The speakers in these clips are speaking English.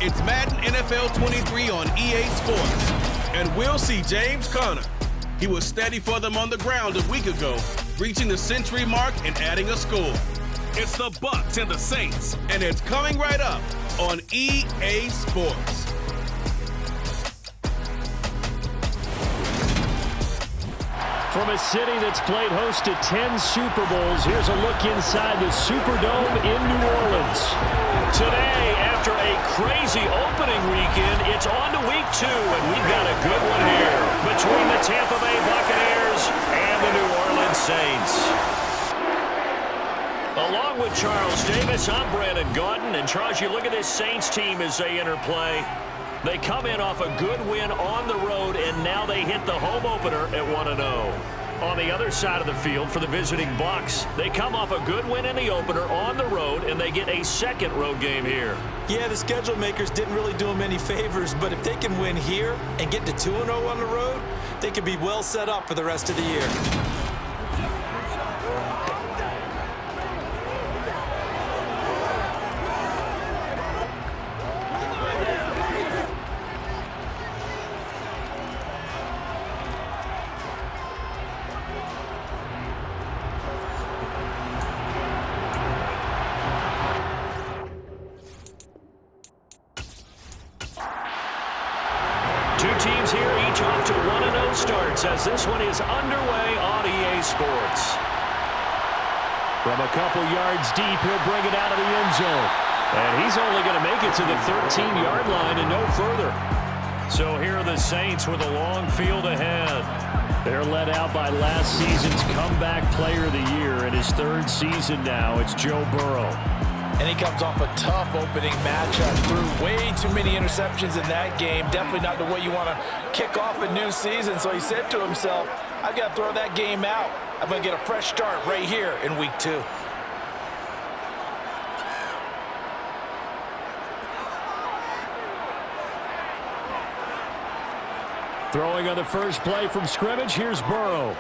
It's Madden NFL 23 on EA Sports. And we'll see James Conner. He was steady for them on the ground a week ago, reaching the century mark and adding a score. It's the Bucs and the Saints, and it's coming right up on EA Sports. From a city that's played host to 10 Super Bowls, here's a look inside the Superdome in New Orleans. Today, after a crazy opening weekend, it's on to week 2, and we've got a good one here between the Tampa Bay Buccaneers and the New Orleans Saints. Along with Charles Davis, I'm Brandon Gaudin, and Charles, you look at this Saints team as they enter play. They come in off a good win on the road, and now they hit the home opener at 1-0. On the other side of the field for the visiting Bucs, they come off a good win in the opener on the road, and they get a second road game here. Yeah, the schedule makers didn't really do them any favors, but if they can win here and get to 2-0 on the road, they could be well set up for the rest of the year. Two teams here, each off to 1-0 starts as this one is underway on EA Sports. From a couple yards deep, he'll bring it out of the end zone. And he's only going to make it to the 13-yard line and no further. So here are the Saints with a long field ahead. They're led out by last season's comeback player of the year. In his third season now, it's Joe Burrow. And he comes off a tough opening matchup. Threw way too many interceptions in that game. Definitely not the way you want to kick off a new season. So he said to himself, I've got to throw that game out. I'm going to get a fresh start right here in week 2. Throwing on the first play from scrimmage, here's Burrow.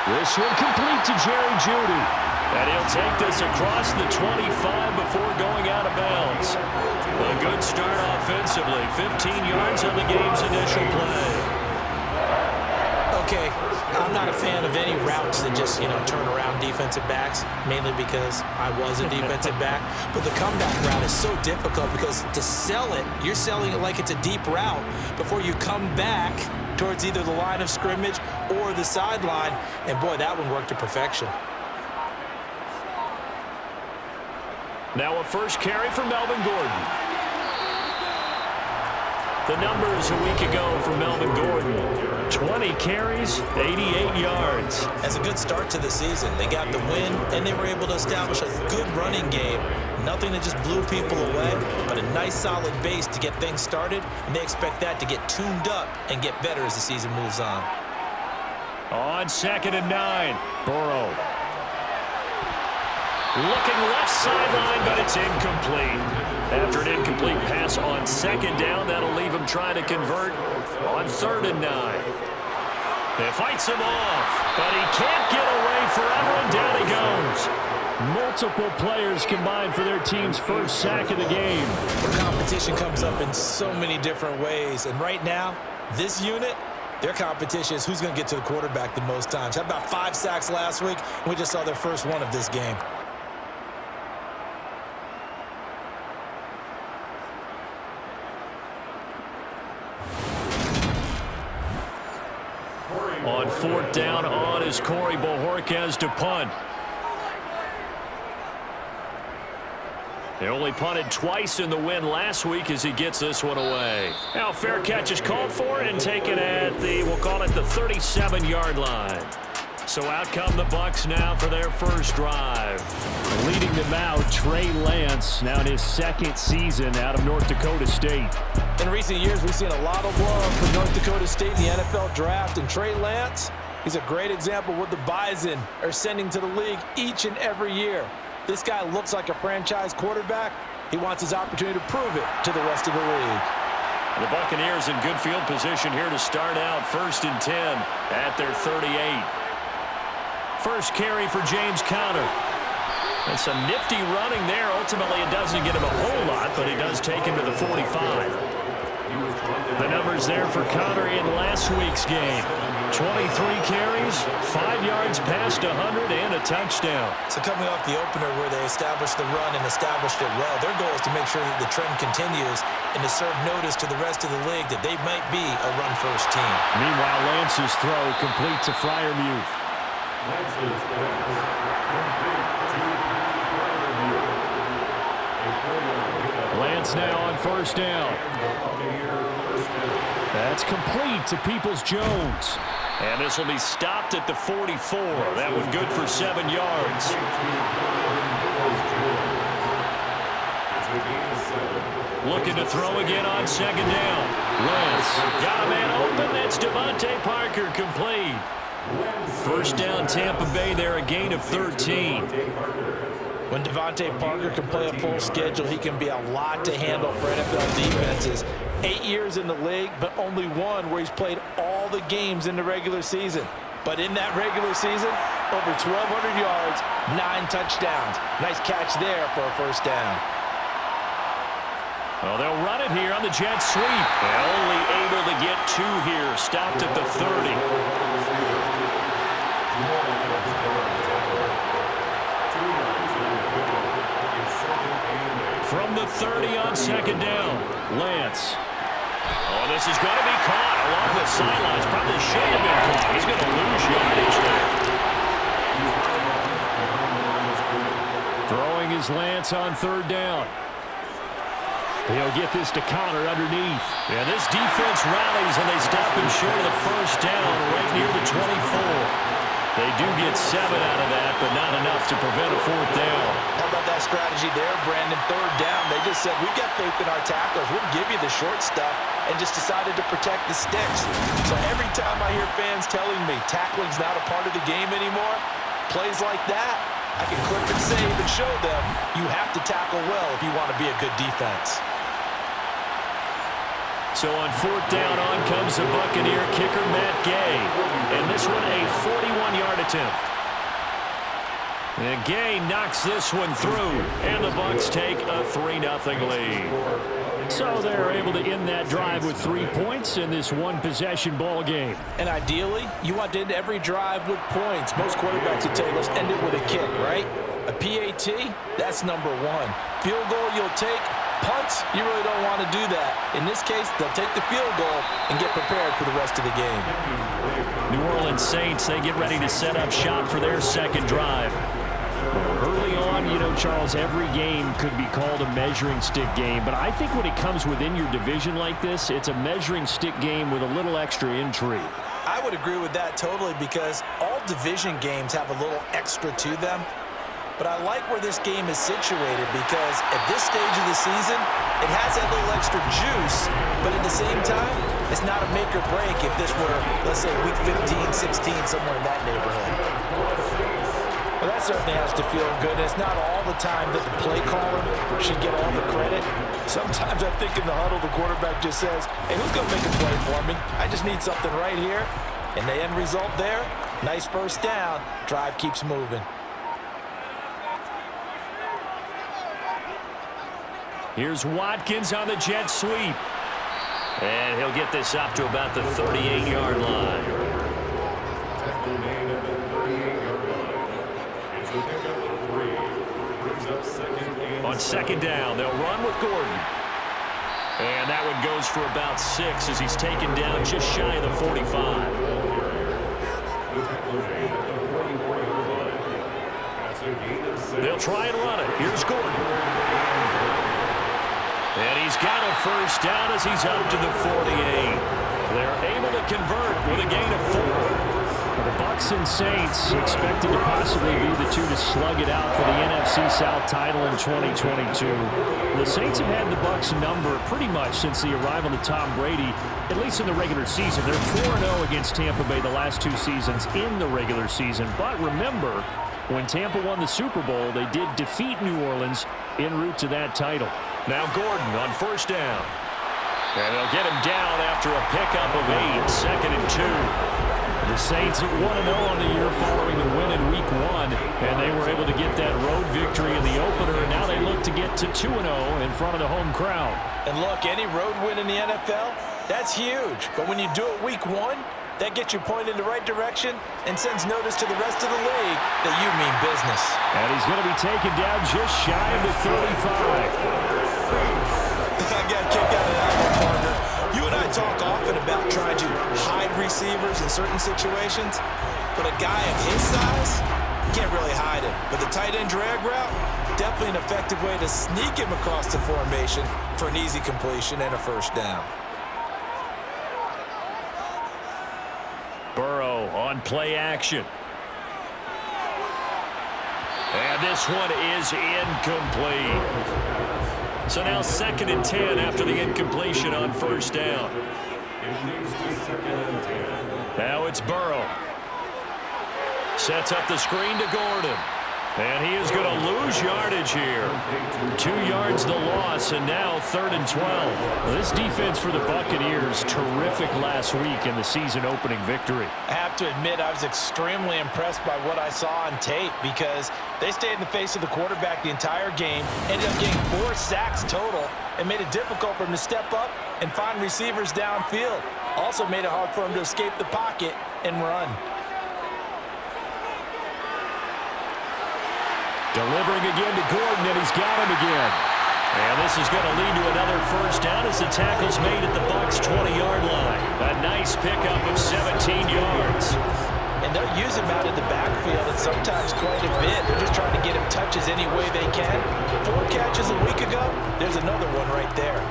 This one complete to Jerry Jeudy. And he'll take this across the 25 before going out of bounds. A good start offensively. 15 yards on the game's initial play. Okay, I'm not a fan of any routes that just, turn around defensive backs, mainly because I was a defensive back. But the comeback route is so difficult because to sell it, you're selling it like it's a deep route before you come back towards either the line of scrimmage or the sideline. And, boy, that one worked to perfection. Now a first carry for Melvin Gordon. The numbers a week ago for Melvin Gordon. 20 carries, 88 yards. That's a good start to the season. They got the win, and they were able to establish a good running game. Nothing that just blew people away, but a nice solid base to get things started, and they expect that to get tuned up and get better as the season moves on. On 2nd and 9, Burrow. Looking left sideline, but it's incomplete. After an incomplete pass on 2nd down, that'll leave him trying to convert on 3rd and 9. They fights him off, but he can't get away forever, and down he goes. Multiple players combined for their team's first sack of the game. The competition comes up in so many different ways, and right now, this unit, their competition is who's going to get to the quarterback the most times. Had about 5 sacks last week, and we just saw their first one of this game. On 4th down, on is Corey Bojorquez to punt. They only punted twice in the win last week as he gets this one away. Now fair catch is called for and taken at the, we'll call it the 37-yard line. So out come the Bucs now for their first drive. Leading them out, Trey Lance, now in his 2nd season out of North Dakota State. In recent years, we've seen a lot of love for North Dakota State in the NFL draft, and Trey Lance, he's a great example of what the Bison are sending to the league each and every year. This guy looks like a franchise quarterback. He wants his opportunity to prove it to the rest of the league. The Buccaneers in good field position here to start out 1st and 10 at their 38. First carry for James Conner. And some nifty running there. Ultimately, it doesn't get him a whole lot, but it does take him to the 45. The numbers there for Connor in last week's game. 23 carries, 5 yards past 100, and a touchdown. So coming off the opener where they established the run and established it well, their goal is to make sure that the trend continues and to serve notice to the rest of the league that they might be a run-first team. Meanwhile, Lance's throw complete to Freiermuth. Lance now on first down. That's complete to Peoples-Jones. And this will be stopped at the 44. That one good for 7 yards. Looking to throw again on second down. Lance got a man open. That's Devontae Parker complete. First down Tampa Bay there, a gain of 13. When Devontae Parker can play a full schedule, he can be a lot to handle for NFL defenses. 8 years in the league, but only one where he's played all the games in the regular season. But in that regular season, over 1,200 yards, 9 touchdowns. Nice catch there for a first down. Well, they'll run it here on the jet sweep. They're only able to get 2 here. Stopped at the 30. From the 30 on second down, Lance. Oh, this is going to be caught along the sidelines. Probably should have been caught. He's going to lose yardage there. Throwing is Lance on third down. He'll get this to Connor underneath. Yeah, this defense rallies, and they stop him short of the first down right near the 24. They do get 7 out of that, but not enough to prevent a fourth down. How about that strategy there, Brandon? Third down, they just said, we've got faith in our tacklers. We'll give you the short stuff, and just decided to protect the sticks. So every time I hear fans telling me tackling's not a part of the game anymore, plays like that, I can clip and save and show them you have to tackle well if you want to be a good defense. So on fourth down, on comes the Buccaneer kicker, Matt Gay. And this one a 41-yard attempt. And Gay knocks this one through. And the Bucs take a 3-0 lead. So they're able to end that drive with 3 points in this one-possession ball game. And ideally, you want to end every drive with points. Most quarterbacks would tell you, let's end it with a kick, right? A PAT, that's number 1. Field goal you'll take. Punts, you really don't want to do that. In this case, they'll take the field goal and get prepared for the rest of the game. New Orleans Saints, they get ready to set up shop for their second drive. Early on, you know, Charles, every game could be called a measuring stick game, but I think when it comes within your division like this, it's a measuring stick game with a little extra intrigue. I would agree with that totally, because all division games have a little extra to them. But I like where this game is situated, because at this stage of the season, it has that little extra juice, but at the same time, it's not a make or break if this were, let's say, week 15, 16, somewhere in that neighborhood. Well, that certainly has to feel good. It's not all the time that the play caller should get all the credit. Sometimes I think in the huddle, the quarterback just says, hey, who's going to make a play for me? I just need something right here. And the end result there, nice first down. Drive keeps moving. Here's Watkins on the jet sweep. And he'll get this up to about the 38-yard line. On second down, they'll run with Gordon. And that one goes for about 6 as he's taken down just shy of the 45. They'll try and run it. Here's Gordon. And he's got a first down as he's up to the 48. They're able to convert with a gain of 4. The Bucs and Saints expected to possibly be the two to slug it out for the NFC South title in 2022. The Saints have had the Bucs number pretty much since the arrival of Tom Brady, at least in the regular season. They're 4-0 against Tampa Bay the last 2 seasons in the regular season. But remember, when Tampa won the Super Bowl, they did defeat New Orleans en route to that title. Now Gordon on first down. And they'll get him down after a pickup of 8, 2nd and 2. The Saints at 1-0 on the year following the win in Week 1, and they were able to get that road victory in the opener, and now they look to get to 2-0 in front of the home crowd. And look, any road win in the NFL, that's huge. But when you do it Week 1, that gets you pointed in the right direction and sends notice to the rest of the league that you mean business. And he's going to be taken down just shy of the 35. I got kicked out of that one, partner. You and I talk often about trying to hide receivers in certain situations, but a guy of his size, you can't really hide him. But the tight end drag route, definitely an effective way to sneak him across the formation for an easy completion and a first down. Burrow on play action. And this one is incomplete. So now 2nd and 10 after the incompletion on first down. Now it's Burrow. Sets up the screen to Gordon. And he is going to lose yardage here. 2 yards the loss, and now 3rd and 12. This defense for the Buccaneers, terrific last week in the season-opening victory. I have to admit, I was extremely impressed by what I saw on tape because they stayed in the face of the quarterback the entire game, ended up getting 4 sacks total, and made it difficult for him to step up and find receivers downfield. Also made it hard for him to escape the pocket and run. Delivering again to Gordon, and he's got him again. And this is going to lead to another first down as the tackle's made at the Bucs' 20-yard line. A nice pickup of 17 yards. And they'll use him out in the backfield, and sometimes quite a bit. They're just trying to get him touches any way they can. 4 catches a week ago, there's another one right there.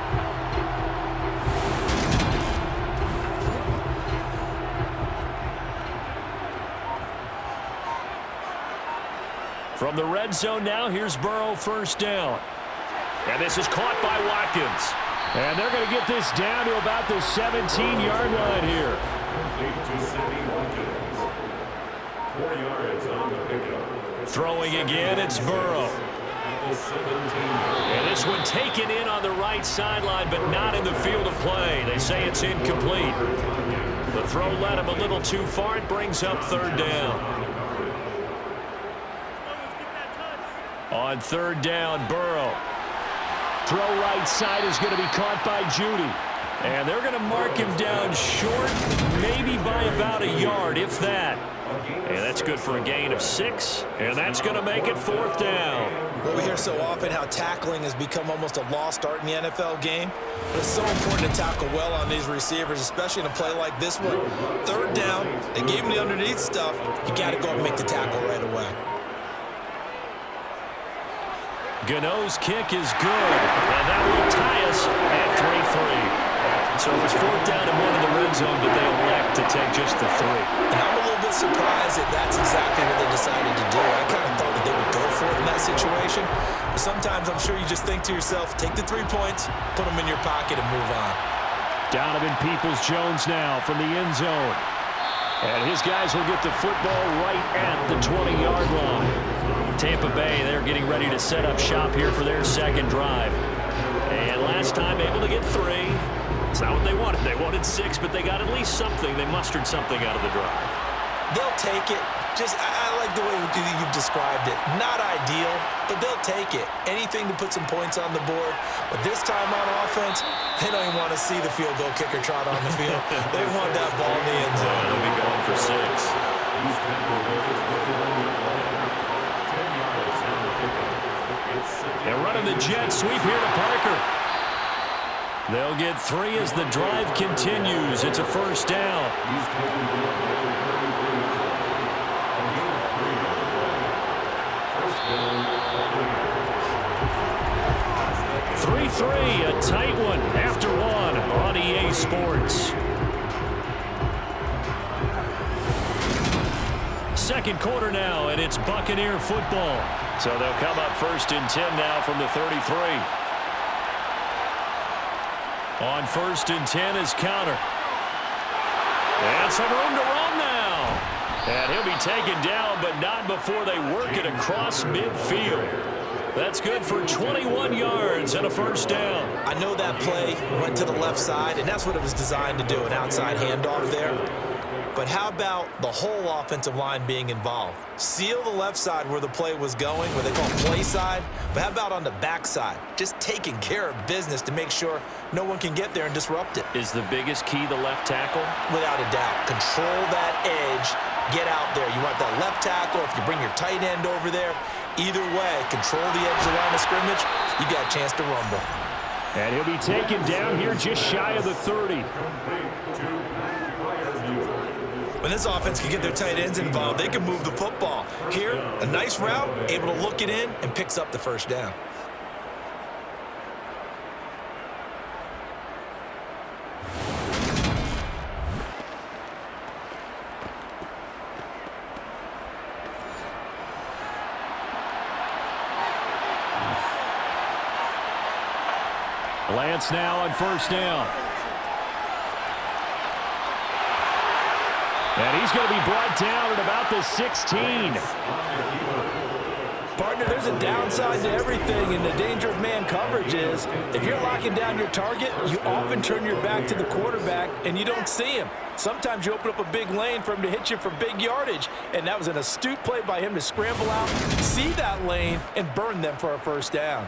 From the red zone now, here's Burrow first down. And this is caught by Watkins. And they're going to get this down to about the 17-yard line here. 4 yards on the pickup. Throwing again, it's Burrow. And this one taken in on the right sideline, but not in the field of play. They say it's incomplete. The throw led him a little too far. It brings up 3rd down. On 3rd down, Burrow. Throw right side is going to be caught by Judy. And they're going to mark him down short, maybe by about a yard, if that. And that's good for a gain of 6. And that's going to make it 4th down. Well, we hear so often how tackling has become almost a lost art in the NFL game. But it's so important to tackle well on these receivers, especially in a play like this one. 3rd down, they gave him the underneath stuff. You got to go and make the tackle right away. Gano's kick is good, and that will tie us at 3-3. So it was 4th down and 1 in the red zone, but they elect to take just the 3. And I'm a little bit surprised that that's exactly what they decided to do. I kind of thought that they would go for it in that situation. But sometimes I'm sure you just think to yourself, take the 3 points, put them in your pocket, and move on. Donovan Peoples-Jones now from the end zone. And his guys will get the football right at the 20-yard line. Tampa Bay, they're getting ready to set up shop here for their 2nd drive. And last time able to get 3. It's not what they wanted. They wanted 6, but they got at least something. They mustered something out of the drive. They'll take it. I like the way you've described it. Not ideal, but they'll take it. Anything to put some points on the board. But this time on offense, they don't even want to see the field goal kicker trot on the field. They want that ball in the end zone. They'll be going for 6. They're running the jet sweep here to Parker. They'll get 3 as the drive continues. It's a first down. 3-3, a tight one after 1 on EA Sports. 2nd quarter now, and it's Buccaneer football. So they'll come up 1st and 10 now from the 33. On 1st and 10 is Counter. And some room to run now. And he'll be taken down, but not before they work it across midfield. That's good for 21 yards and a first down. I know that play went to the left side, and that's what it was designed to do, an outside handoff there. But how about the whole offensive line being involved? Seal the left side where the play was going, where they call play side. But how about on the back side? Just taking care of business to make sure no one can get there and disrupt it. Is the biggest key the left tackle? Without a doubt. Control that edge. Get out there. You want that left tackle. If you bring your tight end over there, either way, control the edge of the line of scrimmage, you got a chance to rumble. And he'll be taken down here just shy of the 30. When this offense can get their tight ends involved, they can move the football. Here, a nice route, able to look it in, and picks up the first down. Lance now on first down. And he's going to be brought down at about the 16. Partner, there's a downside to everything, and the danger of man coverage is if you're locking down your target, you often turn your back to the quarterback, and you don't see him. Sometimes you open up a big lane for him to hit you for big yardage, and that was an astute play by him to scramble out, see that lane, and burn them for a first down.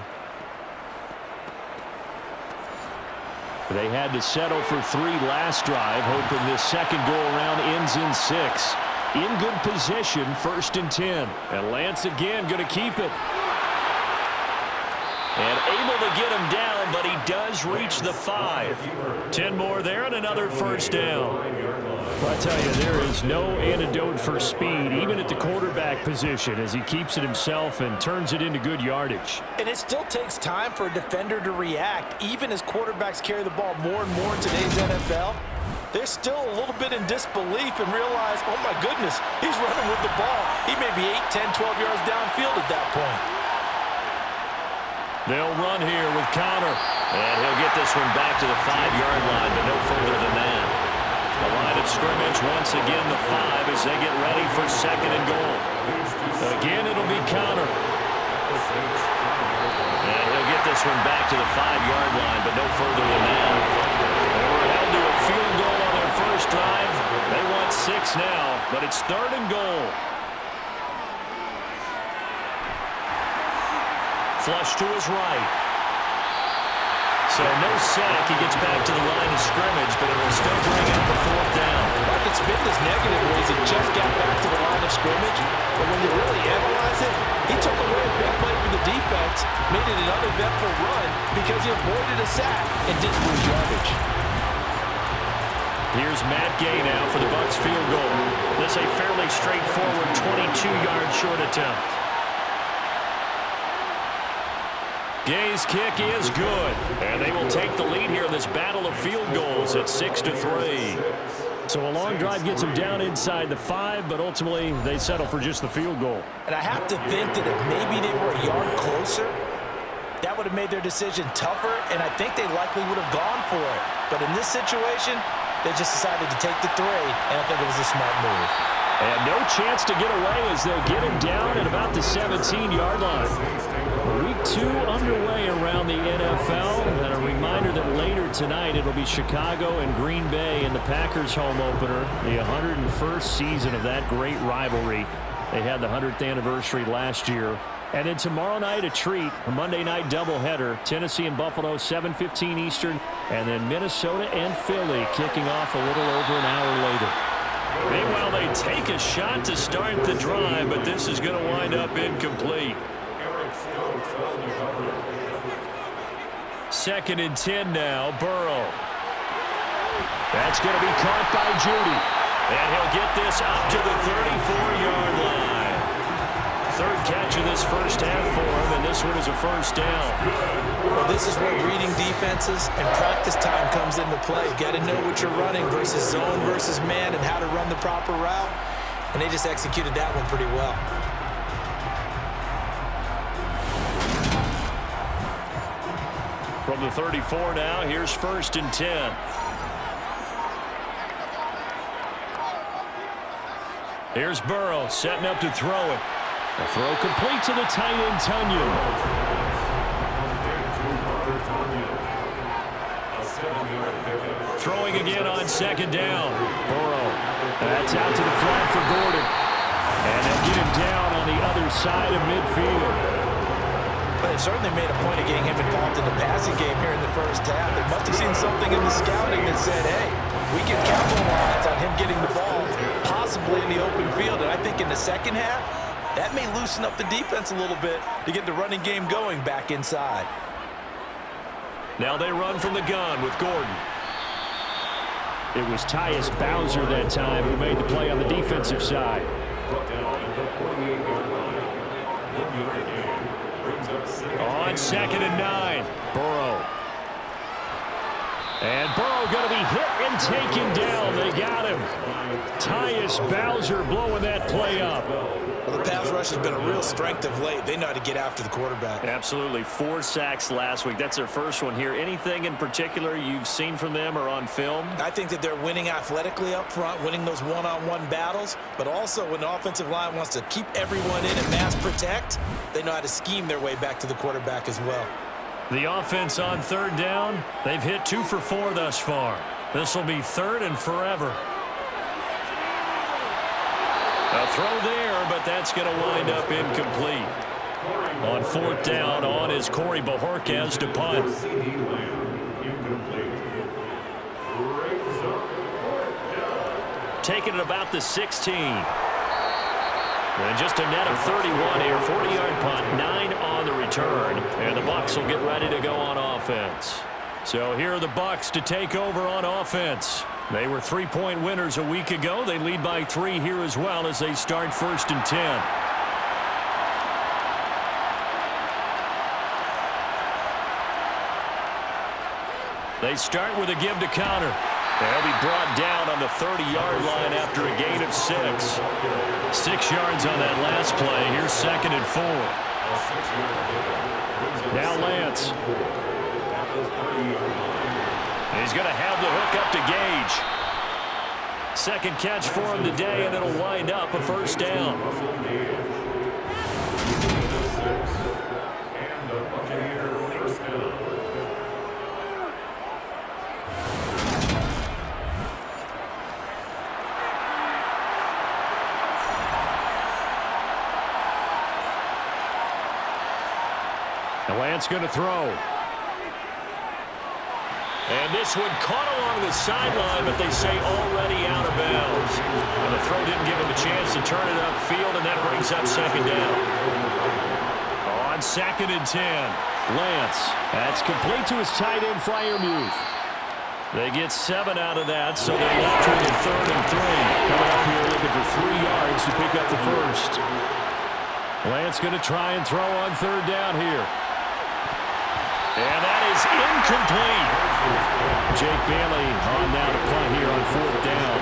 They had to settle for 3 last drive, hoping this second go-around ends in 6. In good position, 1st and 10. And Lance again going to keep it. And able to get him down, but he does reach the 5. 10 more there and another first down. Well, I tell you, there is no antidote for speed, even at the quarterback position, as he keeps it himself and turns it into good yardage. And it still takes time for a defender to react, even as quarterbacks carry the ball more and more in today's NFL. They're still a little bit in disbelief and realize, oh my goodness, he's running with the ball. He may be 8, 10, 12 yards downfield at that point. They'll run here with Connor. And he'll get this one back to the 5-yard line, but no further than that. The line of scrimmage, once again, the 5 as they get ready for 2nd and goal. Again, it'll be Connor. And he'll get this one back to the 5-yard line, but no further than that. They were held to a field goal on their first drive. They want 6 now, but it's 3rd and goal. Flush to his right. So no sack. He gets back to the line of scrimmage, but it'll still bring up the 4th down. It's been this negative ways he just got back to the line of scrimmage. But when you really analyze it, he took away a big play for the defense, made it an uneventful run because he avoided a sack and didn't lose yardage. Here's Matt Gay now for the Bucs field goal. This a fairly straightforward 22-yard short attempt. Gay's kick is good, and they will take the lead here in this battle of field goals at 6-3. So a long drive gets them down inside the 5, but ultimately they settle for just the field goal. And I have to think that if maybe they were a yard closer, that would have made their decision tougher, and I think they likely would have gone for it. But in this situation, they just decided to take the 3, and I think it was a smart move. And no chance to get away as they'll get him down at about the 17-yard line. Week 2 underway around the NFL, and a reminder that later tonight it'll be Chicago and Green Bay in the Packers home opener, the 101st season of that great rivalry. They had the 100th anniversary last year. And then tomorrow night a treat, a Monday night doubleheader, Tennessee and Buffalo, 7:15 Eastern, and then Minnesota and Philly kicking off a little over an hour later. Meanwhile, they take a shot to start the drive, but this is going to wind up incomplete. 2nd and 10 now, Burrow. That's going to be caught by Judy. And he'll get this up to the 34-yard line. 3rd catch of this first half for him, and this one is a first down. Well, this is where reading defenses and practice time comes into play. You got to know what you're running versus zone versus man and how to run the proper route. And they just executed that one pretty well. From the 34 now, here's 1st and 10. Here's Burrow setting up to throw it. The throw complete to the tight end, Tunyon. throwing again on second down. Burrow. That's out to the flat for Gordon. And they'll get him down on the other side of midfield. But they certainly made a point of getting him involved in the passing game here in the first half. They must have seen something in the scouting that said, hey, we can capitalize on him getting the ball, possibly in the open field. And I think in the second half, that may loosen up the defense a little bit to get the running game going back inside. Now they run from the gun with Gordon. It was Tyus Bowser that time who made the play on the defensive side. On 2nd and 9, Burrow. And Burrow going to be hit and taken down. They got him. Tyus Bowser blowing that play up. Well, the pass rush has been a real strength of late. They know how to get after the quarterback. Absolutely. 4 sacks last week. That's their first one here. Anything in particular you've seen from them or on film? I think that they're winning athletically up front, winning those one-on-one battles, but also when the offensive line wants to keep everyone in and mass protect, they know how to scheme their way back to the quarterback as well. The offense on 3rd down, they've hit 2 for 4 thus far. This will be 3rd and forever. A throw there, but that's going to wind up incomplete. On 4th down, on is Corey Bajorquez to punt. Taking it about the 16. And just a net of 31 here, 40-yard punt, 9 on the return. And the Bucs will get ready to go on offense. So here are the Bucs to take over on offense. They were 3-point winners a week ago. They lead by 3 here as well as they start 1st and 10. They start with a give to Connor. They'll be brought down on the 30-yard line after a gain of 6. 6 yards on that last play. Here's 2nd and 4. Now Lance. He's going to have the hook up to Gage. 2nd catch for him today, and it'll wind up a 1st down. And Lance going to throw. And this one caught along the sideline, but they say already out of bounds. And the throw didn't give him a chance to turn it upfield, and that brings up 2nd down. On 2nd and 10, Lance. That's complete to his tight end Freiermuth. They get 7 out of that, so they're left with a 3rd and 3. Coming up here looking for 3 yards to pick up the 1st. Lance going to try and throw on 3rd down here. And that is incomplete. Jake Bailey on now to punt here on 4th down.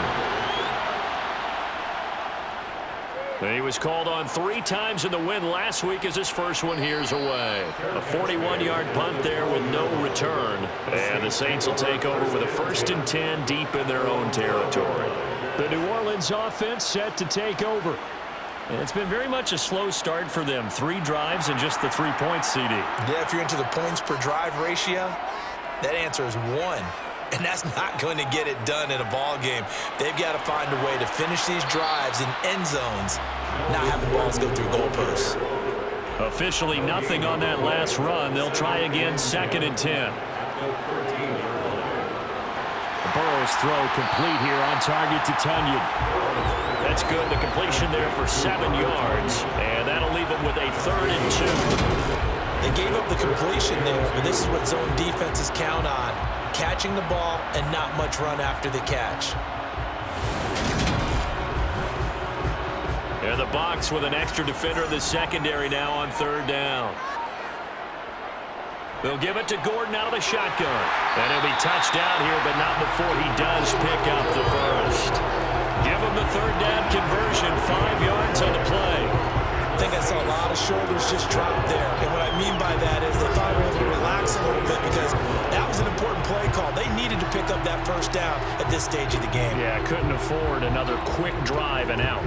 He was called on 3 times in the win last week as his first one here's away. A 41-yard punt there with no return. And the Saints will take over with a 1st and 10 deep in their own territory. The New Orleans offense set to take over. And it's been very much a slow start for them. 3 drives and just the 3 points, CD. Yeah, if you're into the points per drive ratio, that answer is 1. And that's not going to get it done in a ball game. They've got to find a way to finish these drives in end zones, not have the balls go through goalposts. Officially nothing on that last run. They'll try again 2nd and 10. Burrow's throw complete here on target to Tunyon. That's good. The completion there for 7 yards. And that'll leave them with a 3rd and 2. They gave up the completion there, but this is what zone defenses count on. Catching the ball and not much run after the catch. And the Bucs with an extra defender in the secondary now on 3rd down. They'll give it to Gordon out of the shotgun. And he'll be touched down here, but not before he does pick up the 1st. Give him the 3rd down conversion, 5 yards on the play. I think I saw a lot of shoulders just drop there. And what I mean by that is they thought they were able to relax a little bit because that was an important play call. They needed to pick up that 1st down at this stage of the game. Yeah, couldn't afford another quick drive and out.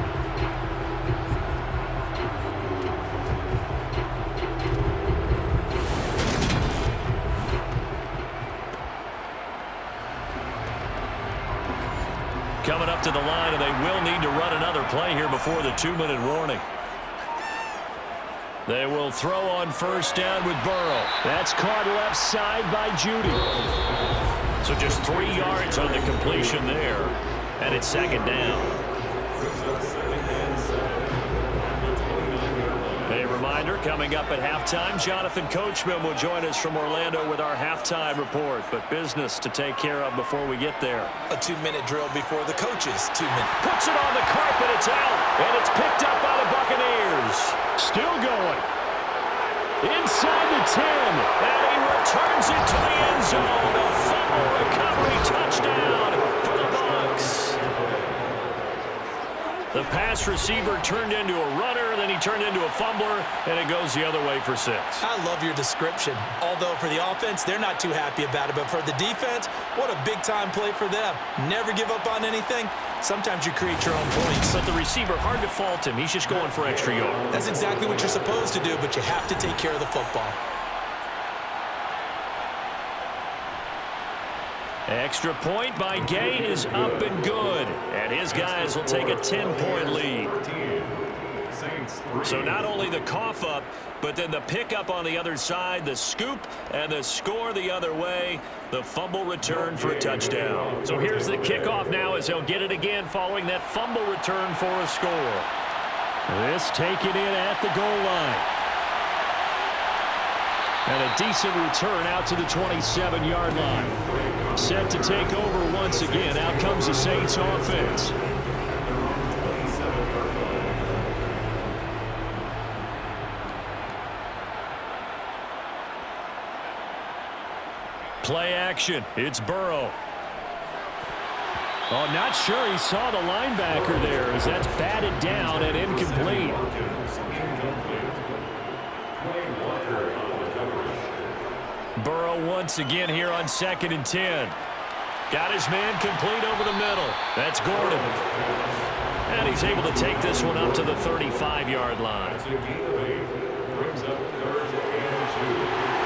coming up to the line, and they will need to run another play here before the 2-minute warning. They will throw on first down with Burrow. That's caught left side by Judy. So just 3 yards on the completion there, and it's second down. A reminder, coming up at halftime, Jonathan Coachman will join us from Orlando with our halftime report. But business to take care of before we get there. A 2-minute drill before the coaches. 2 minutes. Puts it on the carpet, it's out, and it's picked up by the Buccaneers. Still going. Inside the 10, and he returns it to the end zone. A fumble recovery touchdown for the Bucs. The pass receiver turned into a runner, then he turned into a fumbler, and it goes the other way for 6. I love your description. Although for the offense, they're not too happy about it. But for the defense, what a big-time play for them. Never give up on anything. Sometimes you create your own points. But the receiver, hard to fault him. He's just going for extra yards. That's exactly what you're supposed to do, but you have to take care of the football. Extra point by Gay is up and good. And his guys will take a 10-point lead. So not only the cough up, but then the pickup on the other side, the scoop, and the score the other way. The fumble return for a touchdown. So here's the kickoff now as they'll get it again following that fumble return for a score. This taken in at the goal line. And a decent return out to the 27-yard line. Set to take over once again. Out comes the Saints offense. Play action. It's Burrow. Oh, not sure he saw the linebacker there as that's batted down and incomplete. Burrow once again here on 2nd and 10. Got his man complete over the middle. That's Gordon. And he's able to take this one up to the 35-yard line.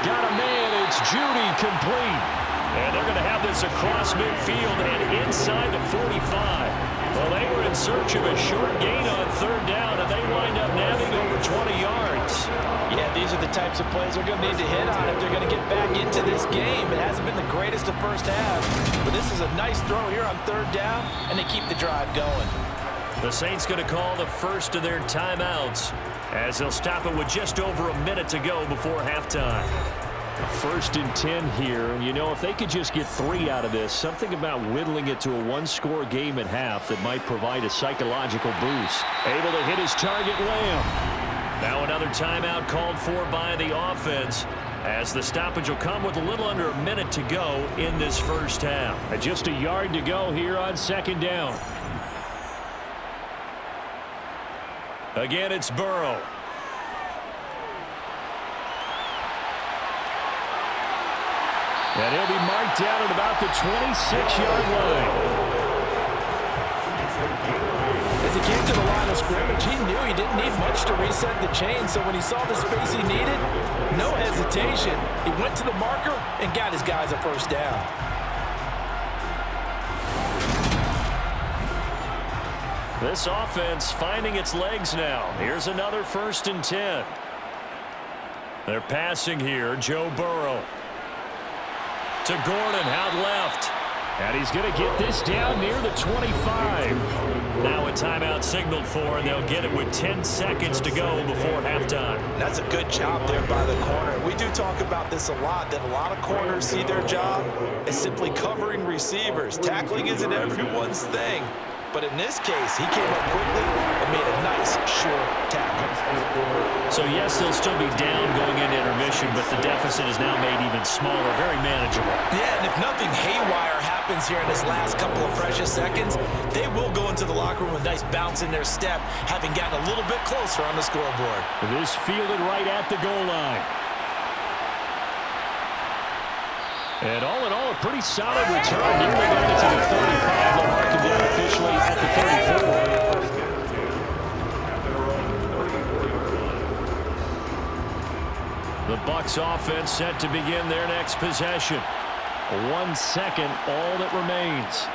Got a man. It's Judy complete. And they're going to have this across midfield and inside the 45. Well, they were in search of a short gain on 3rd down, and they wind up nabbing over 20 yards. Yeah, these are the types of plays they're going to need to hit on if they're going to get back into this game. It hasn't been the greatest of first half, but this is a nice throw here on 3rd down, and they keep the drive going. The Saints going to call the first of their timeouts as they'll stop it with just over a minute to go before halftime. 1st and 10 here, and you know, if they could just get 3 out of this, something about whittling it to a 1-score game at half that might provide a psychological boost. Able to hit his target, Lamb. Now another timeout called for by the offense as the stoppage will come with a little under a minute to go in this first half. And just a yard to go here on 2nd down. Again, it's Burrow. And he'll be marked down at about the 26-yard line. As he came to the line of scrimmage, he knew he didn't need much to reset the chain, so when he saw the space he needed, no hesitation. He went to the marker and got his guys a 1st down. This offense finding its legs now. Here's another 1st and 10. They're passing here, Joe Burrow. To Gordon, out left. And he's going to get this down near the 25. Now a timeout signaled for, and they'll get it with 10 seconds to go before halftime. That's a good job there by the corner. We do talk about this a lot, that a lot of corners see their job as simply covering receivers. Tackling isn't everyone's thing. But in this case, he came up quickly and made a nice, short tackle. So, yes, they'll still be down going into intermission, but the deficit is now made even smaller, very manageable. Yeah, and if nothing haywire happens here in this last couple of precious seconds, they will go into the locker room with a nice bounce in their step, having gotten a little bit closer on the scoreboard. This fielded right at the goal line. And all in all, a pretty solid return. Nearly got it to the 35. They'll mark him down officially at the 34. The Bucs offense set to begin their next possession. 1 second, all that remains.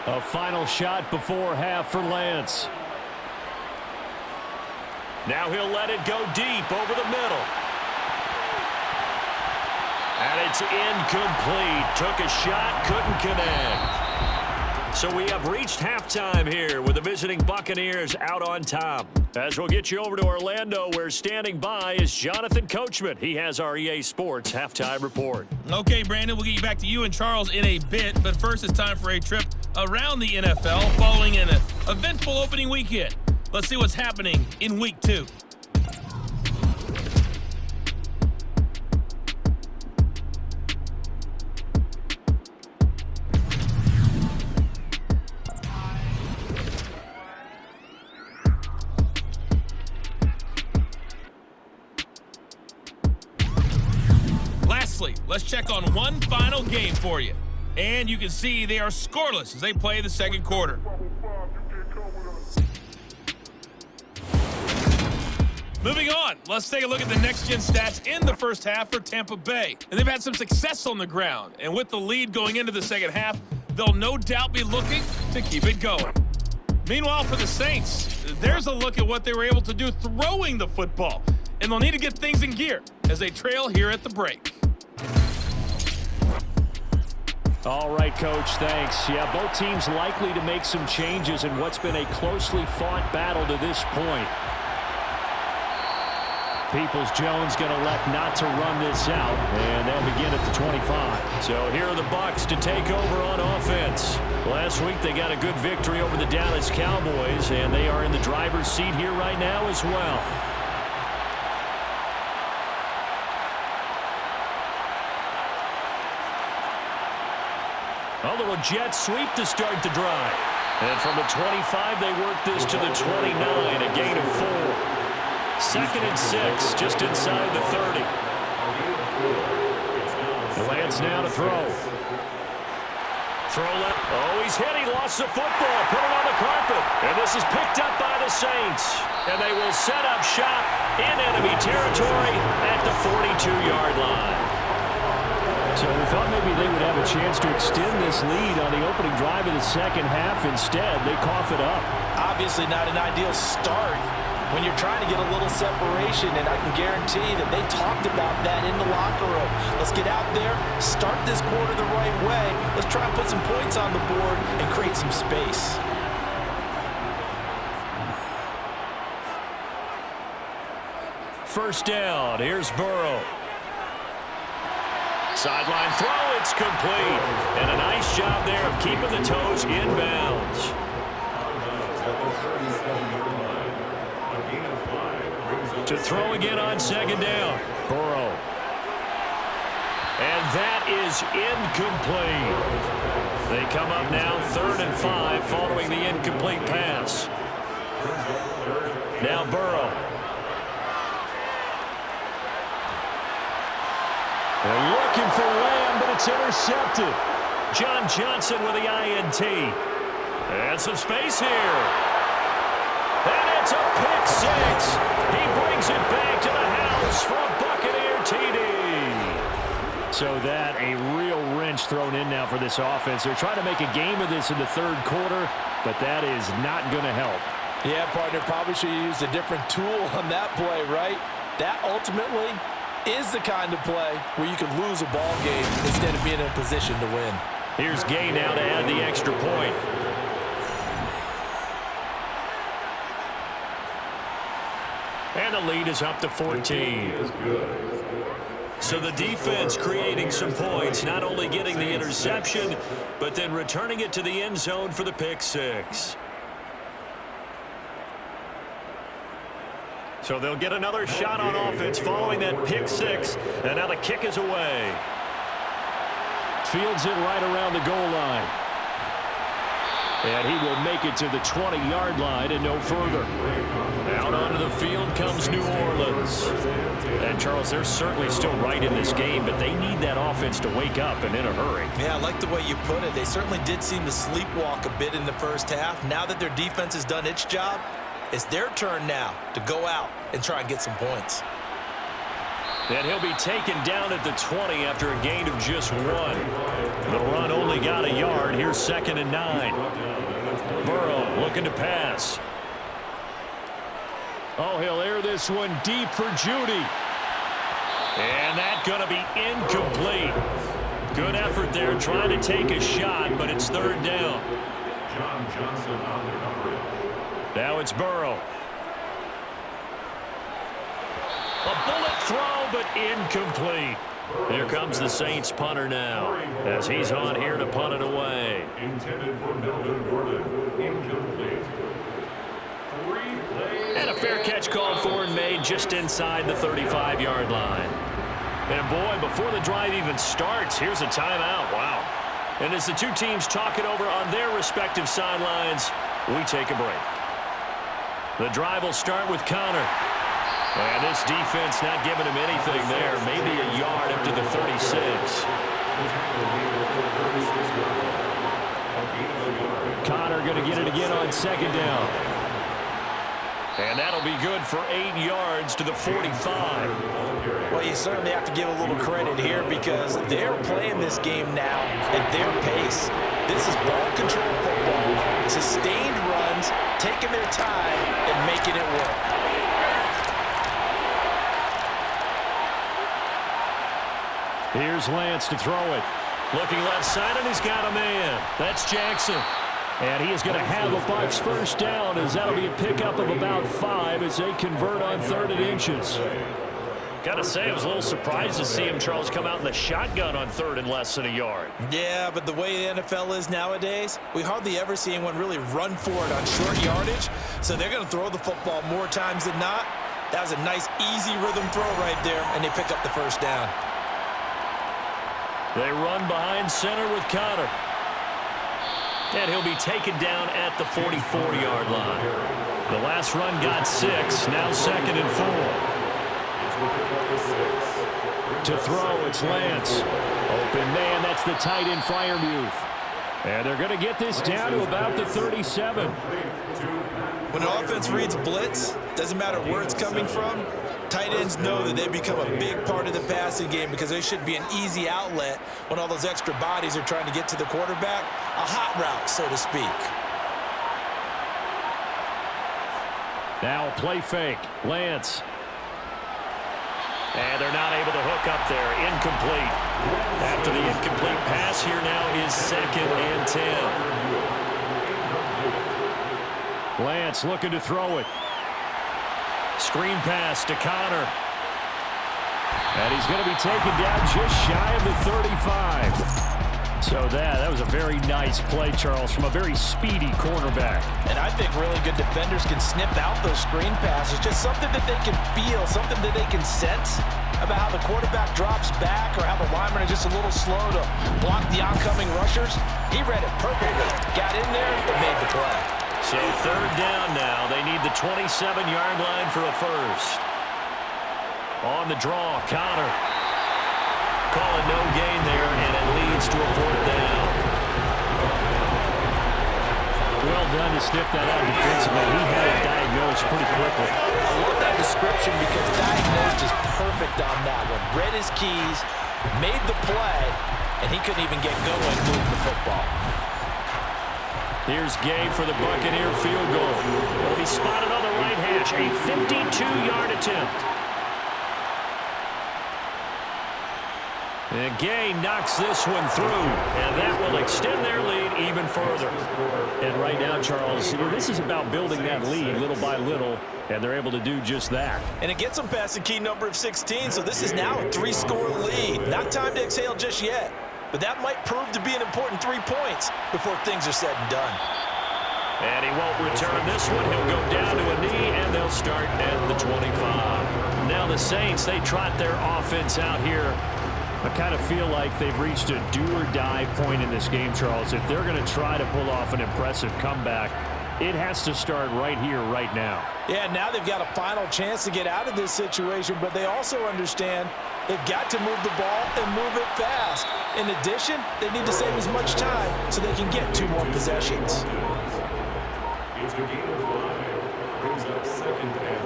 A final shot before half for Lance. Now he'll let it go deep over the middle. And it's incomplete. Took a shot, couldn't connect. So we have reached halftime here with the visiting Buccaneers out on top. As we'll get you over to Orlando, where standing by is Jonathan Coachman. He has our EA Sports halftime report. Okay, Brandon, we'll get you back to you and Charles in a bit. But first, it's time for a trip around the NFL following an eventful opening weekend. Let's see what's happening in Week 2. Lastly, let's check on one final game for you. And you can see they are scoreless as they play the second quarter. Moving on, let's take a look at the next-gen stats in the first half for Tampa Bay. And they've had some success on the ground. And with the lead going into the second half, they'll no doubt be looking to keep it going. Meanwhile, for the Saints, there's a look at what they were able to do throwing the football. And they'll need to get things in gear as they trail here at the break. All right, Coach, thanks. Yeah, both teams likely to make some changes in what's been a closely fought battle to this point. Peoples-Jones going to elect not to run this out, and they'll begin at the 25. So here are the Bucs to take over on offense. Last week they got a good victory over the Dallas Cowboys, and they are in the driver's seat here right now as well. A little jet sweep to start the drive. And from the 25, they work this to the 29, a gain of 4. Second and 6, just inside the 30. Lance now to throw. Throw left. Oh, he's hit. He lost the football. Put it on the carpet. And this is picked up by the Saints. And they will set up shop in enemy territory at the 42-yard line. So we thought maybe they would have a chance to extend this lead on the opening drive of the second half. Instead, they cough it up. Obviously not an ideal start when you're trying to get a little separation, and I can guarantee that they talked about that in the locker room. Let's get out there, start this quarter the right way. Let's try and put some points on the board and create some space. First down, here's Burrow. Sideline throw, it's complete. And a nice job there of keeping the toes in bounds. To throw again on second down. Burrow. And that is incomplete. They come up now 3rd and 5 following the incomplete pass. Now Burrow. They're looking for Lamb, but it's intercepted. John Johnson with the INT. And some space here. And it's a pick six. He brings it back to the house for a Buccaneer TD. So that a real wrench thrown in now for this offense. They're trying to make a game of this in the third quarter, but that is not going to help. Yeah, partner, probably should have used a different tool on that play, right? That ultimately is the kind of play where you can lose a ball game instead of being in a position to win. Here's Gay now to add the extra point. And the lead is up to 14. So the defense creating some points, not only getting the interception, but then returning it to the end zone for the pick six. So they'll get another shot on offense following that pick six, and now the kick is away. Fields it right around the goal line. And he will make it to the 20-yard line and no further. Out onto the field comes New Orleans. And, Charles, they're certainly still right in this game, but they need that offense to wake up and in a hurry. Yeah, I like the way you put it. They certainly did seem to sleepwalk a bit in the first half. Now that their defense has done its job, it's their turn now to go out and try and get some points. And he'll be taken down at the 20 after a gain of just 1. The run only got a yard. Here's 2nd and 9. Burrow looking to pass. Oh, he'll air this one deep for Judy. And that's going to be incomplete. Good effort there trying to take a shot, but it's 3rd down. John Johnson on the coverage. Now it's Burrow. A bullet throw, but incomplete. Here comes the Saints punter now, as he's on here to punt it away. Intended for Melvin Gordon. Incomplete. And a fair catch called for and made just inside the 35-yard line. And boy, before the drive even starts, here's a timeout. Wow. And as the two teams talk it over on their respective sidelines, we take a break. The drive will start with Connor. And this defense not giving him anything there. Maybe a yard up to the 36. Connor going to get it again on 2nd down. And that'll be good for 8 yards to the 45. Well, you certainly have to give a little credit here because they're playing this game now at their pace. This is ball control football, sustained runs, taking their time and making it work. Here's Lance to throw it. Looking left side, and he's got a man. That's Jackson. And he is going to have a Bucs first down, as that'll be a pickup of about 5 as they convert on 3rd and inches. Got to say, I was a little surprised to see him, Charles, come out in the shotgun on 3rd and less than a yard. Yeah, but the way the NFL is nowadays, we hardly ever see anyone really run for it on short yardage. So they're going to throw the football more times than not. That was a nice, easy rhythm throw right there, and they pick up the first down. They run behind center with Connor. And he'll be taken down at the 44-yard line. The last run got 6. Now 2nd and 4. To throw, it's Lance. Open man, that's the tight end Freiermuth. And they're going to get this down to about the 37. When an offense reads blitz, doesn't matter where it's coming from, tight ends know that they become a big part of the passing game because they should be an easy outlet when all those extra bodies are trying to get to the quarterback. A hot route, so to speak. Now a play fake. Lance. And they're not able to hook up there. Incomplete. After the incomplete pass, here now is 2nd and 10. Lance looking to throw it. Screen pass to Connor. And he's going to be taken down just shy of the 35. So that was a very nice play, Charles, from a very speedy cornerback. And I think really good defenders can snip out those screen passes. Just something that they can feel, something that they can sense about how the quarterback drops back or how the linemen are just a little slow to block the oncoming rushers. He read it perfectly. Got in there and made the play. So 3rd down now. They need the 27-yard line for a first. On the draw, Connor. Calling no gain there, and it leads to a 4th down. Well done to sniff that out defensively. He had it diagnosed pretty quickly. I love that description because diagnosed is perfect on that one. Read his keys, made the play, and he couldn't even get going moving the football. Here's Gay for the Buccaneer field goal. Will be spotted on the right hash. A 52-yard attempt. And Gay knocks this one through, and that will extend their lead even further. And right now, Charles, this is about building that lead little by little, and they're able to do just that. And it gets them past the key number of 16, so this is now a 3-score lead. Not time to exhale just yet, but that might prove to be an important 3 points before things are said and done. And he won't return this one. He'll go down to a knee, and they'll start at the 25. Now the Saints, they trot their offense out here. I kind of feel like they've reached a do-or-die point in this game, Charles. If they're going to try to pull off an impressive comeback, it has to start right here, right now. Yeah, now they've got a final chance to get out of this situation, but they also understand they've got to move the ball and move it fast. In addition, they need to save as much time so they can get 2 more possessions. It's a gain of 5. Brings up 2nd and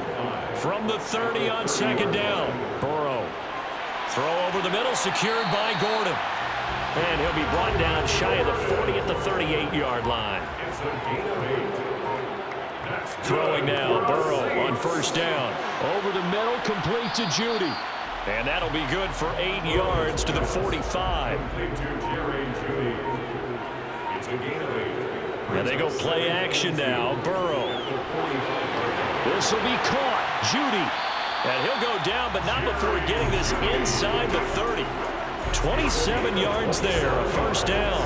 5. From the 30 on 2nd down, Burrow. Throw over the middle, secured by Gordon. And he'll be brought down shy of the 40 at the 38-yard line. Throwing now, Burrow on first down. Over the middle, complete to Judy. And that'll be good for 8 yards to the 45. And they go play action now. Burrow. This will be caught. Judy. And he'll go down, but not before getting this inside the 30. 27 yards there, a first down.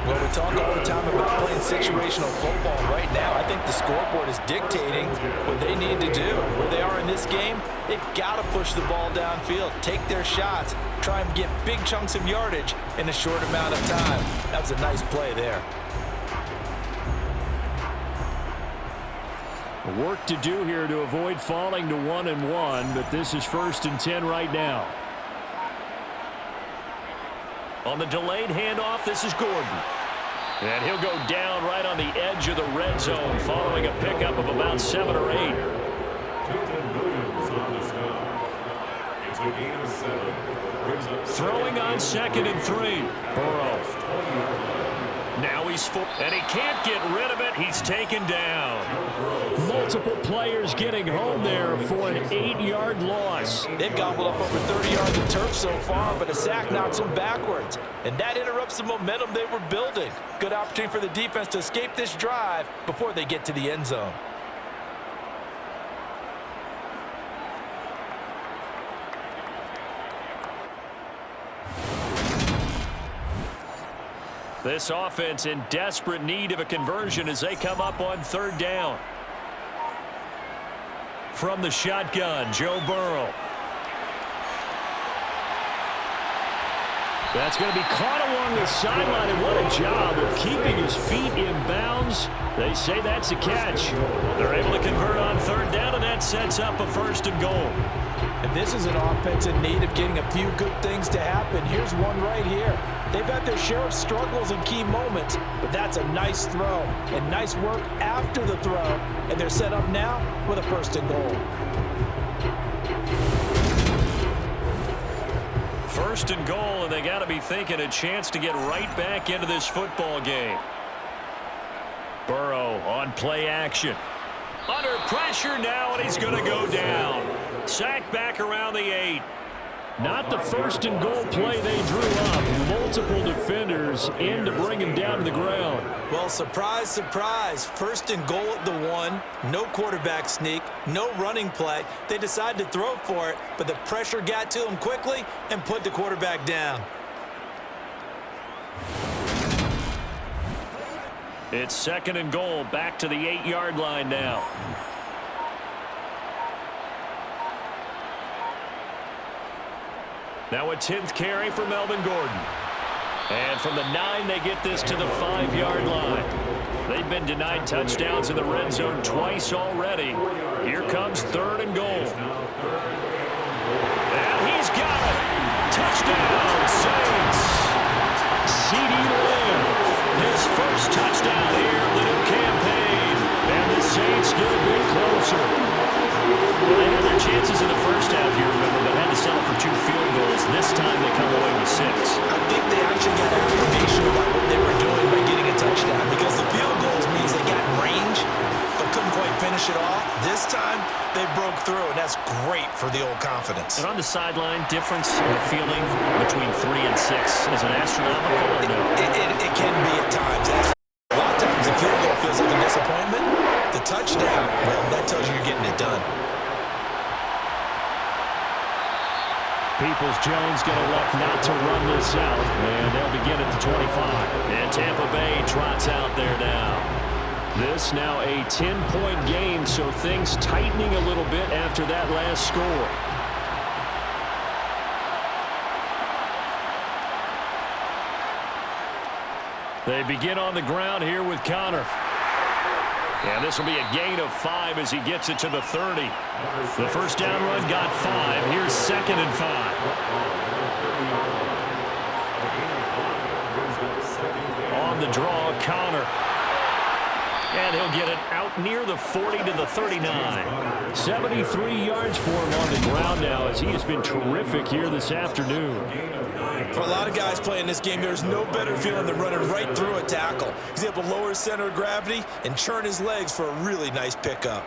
Well, we talk all the time about playing situational football. Right now, I think the scoreboard is dictating what they need to do. Where they are in this game, they've got to push the ball downfield, take their shots, try and get big chunks of yardage in a short amount of time. That was a nice play there. Work to do here to avoid falling to 1-1, but this is 1st and 10 right now. On the delayed handoff, this is Gordon. And he'll go down right on the edge of the red zone following a pickup of about 7 or 8. Throwing on 2nd and 3. Burrow. Now he's full, and he can't get rid of it. He's taken down. Multiple players getting home there for an 8-yard loss. They've gobbled up over 30 yards of turf so far, but a sack knocks them backwards. And that interrupts the momentum they were building. Good opportunity for the defense to escape this drive before they get to the end zone. This offense in desperate need of a conversion as they come up on 3rd down. From the shotgun, Joe Burrow. That's going to be caught along the sideline, and what a job of keeping his feet in bounds. They say that's a catch. They're able to convert on 3rd down, and that sets up a 1st and goal. And this is an offense in need of getting a few good things to happen. Here's one right here. They've had their share of struggles in key moments, but that's a nice throw and nice work after the throw. And they're set up now with a 1st and goal. 1st and goal, and they got to be thinking a chance to get right back into this football game. Burrow on play action. Under pressure now, and he's going to go down. Sacked back around the 8. Not the 1st and goal play they drew up. Multiple defenders in to bring him down to the ground. Well, surprise, surprise. 1st and goal at the 1. No quarterback sneak. No running play. They decided to throw for it, but the pressure got to him quickly and put the quarterback down. It's 2nd and goal, back to the 8-yard line now. Now a 10th carry for Melvin Gordon. And from the 9, they get this to the 5-yard line. They've been denied touchdowns in the red zone twice already. Here comes 3rd and goal. And he's got it. Touchdown, Saints. C.D. Lamb, his first touchdown here of the new campaign. And the Saints get a bit closer. Well, they had their chances in the first half, you remember, but had to settle for 2 field goals. This time they come away with 6. I think they actually got affirmation about what they were doing by getting a touchdown, because the field goals means they got in range but couldn't quite finish it off. This time they broke through, and that's great for the old confidence. And on the sideline, difference in the feeling between 3 and 6 is an astronomical or no? It can be at times. A lot of times the field goal feels like a disappointment. The touchdown, well, that tells you you're getting it done. Peoples-Jones going to elect not to run this out, and they'll begin at the 25. And Tampa Bay trots out there now. This now a 10-point game, so things tightening a little bit after that last score. They begin on the ground here with Connor. And this will be a gain of 5 as he gets it to the 30. The first down run got 5. Here's 2nd and 5. On the draw, Connor. And he'll get it out near the 40 to the 39. 73 yards for him on the ground now as he has been terrific here this afternoon. For a lot of guys playing this game, there's no better feeling than running right through a tackle. He's able to lower his center of gravity and churn his legs for a really nice pickup.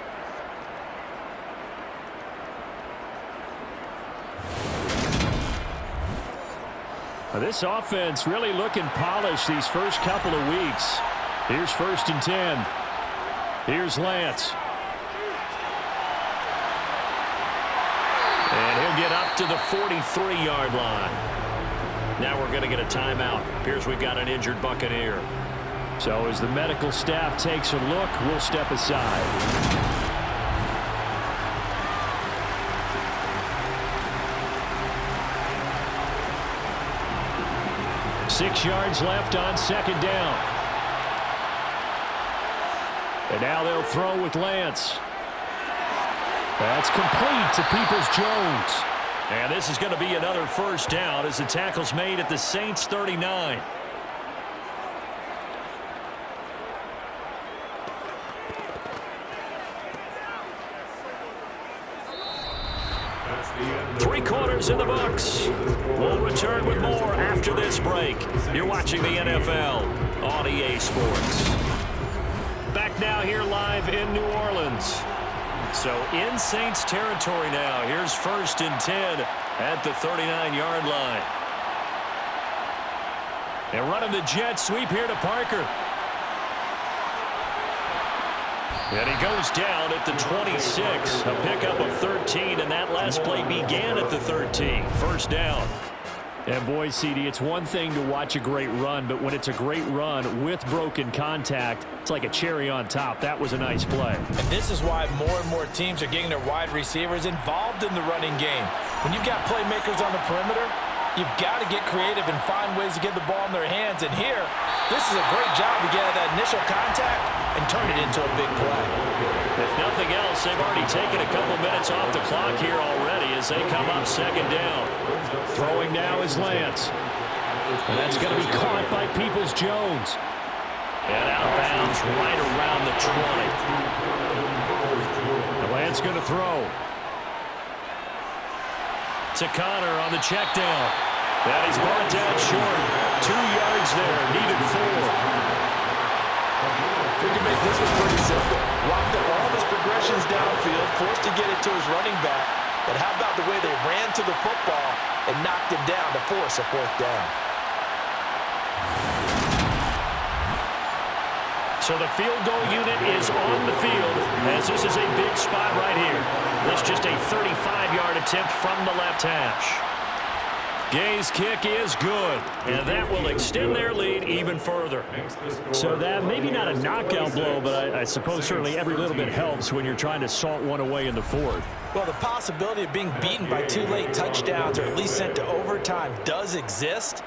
This offense really looking polished these first couple of weeks. Here's 1st and 10. Here's Lance. And he'll get up to the 43-yard line. Now we're going to get a timeout. Appears we've got an injured Buccaneer. So as the medical staff takes a look, we'll step aside. 6 yards left on 2nd down. And now they'll throw with Lance. That's complete to Peoples-Jones. And this is going to be another 1st down as the tackle's made at the Saints 39. Three quarters in the books. We'll return with more after this break. You're watching the NFL on EA Sports. Back now here live in New Orleans. So in Saints territory now. Here's 1st and 10 at the 39-yard line. And running the jet sweep here to Parker. And he goes down at the 26. A pickup of 13, and that last play began at the 13. 1st down. And boy, CD, it's one thing to watch a great run, but when it's a great run with broken contact, it's like a cherry on top. That was a nice play. And this is why more and more teams are getting their wide receivers involved in the running game. When you've got playmakers on the perimeter, you've got to get creative and find ways to get the ball in their hands. And here, this is a great job to get that initial contact and turn it into a big play. If nothing else, they've already taken a couple minutes off the clock here already as they come up 2nd down. Throwing now is Lance. And that's going to be caught by Peoples-Jones. And out of bounds right around the 20. And Lance going to throw. To Connor on the check down. That is brought down short. 2 yards there, needed 4. We can make this one pretty simple. Locked up all his progressions downfield, forced to get it to his running back. But how about the way they ran to the football and knocked him down to force a 4th down? So the field goal unit is on the field as this is a big spot right here. That's just a 35-yard attempt from the left hash. Gay's kick is good, and that will extend their lead even further. So that maybe not a knockout blow, but I suppose certainly every little bit helps when you're trying to salt one away in the 4th. Well, the possibility of being beaten by 2 late touchdowns or at least sent to overtime does exist.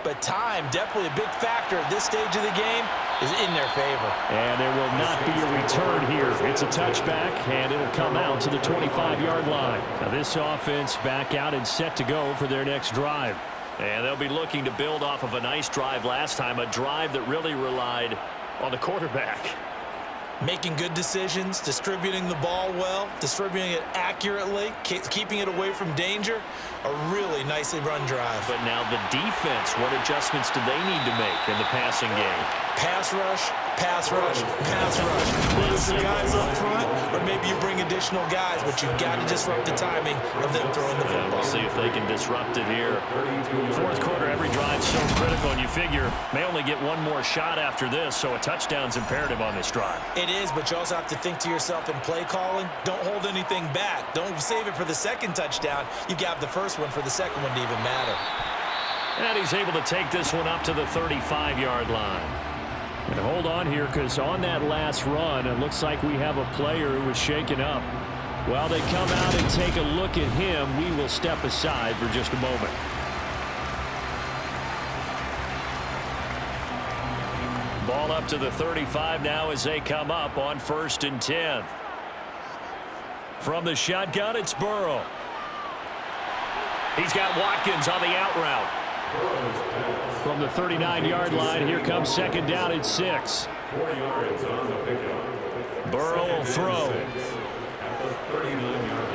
But time, definitely a big factor at this stage of the game, is in their favor. And there will not be a return here. It's a touchback, and it'll come out to the 25-yard line. Now this offense back out and set to go for their next drive. And they'll be looking to build off of a nice drive last time, a drive that really relied on the quarterback. Making good decisions, distributing the ball well, distributing it accurately, keeping it away from danger. A really nicely run drive. But now the defense, what adjustments do they need to make in the passing game? Pass rush, pass rush, pass rush. Whether it's the guys up front or maybe you bring additional guys, but you've got to disrupt the timing of them throwing the football. We'll see if they can disrupt it here. 4th quarter, every drive's so critical, and you figure may only get one more shot after this, so a touchdown's imperative on this drive. It is, but you also have to think to yourself in play calling, don't hold anything back. Don't save it for the 2nd touchdown. You've got the 1st one for the 2nd one to even matter. And he's able to take this one up to the 35-yard line. And hold on here, because on that last run, it looks like we have a player who was shaken up. While they come out and take a look at him, we will step aside for just a moment. Ball up to the 35 now as they come up on 1st and 10. From the shotgun, it's Burrow. He's got Watkins on the out route. From the 39-yard line, here comes 2nd down and 6. 4 yards on the pickup. Burrow will throw. At the 39-yard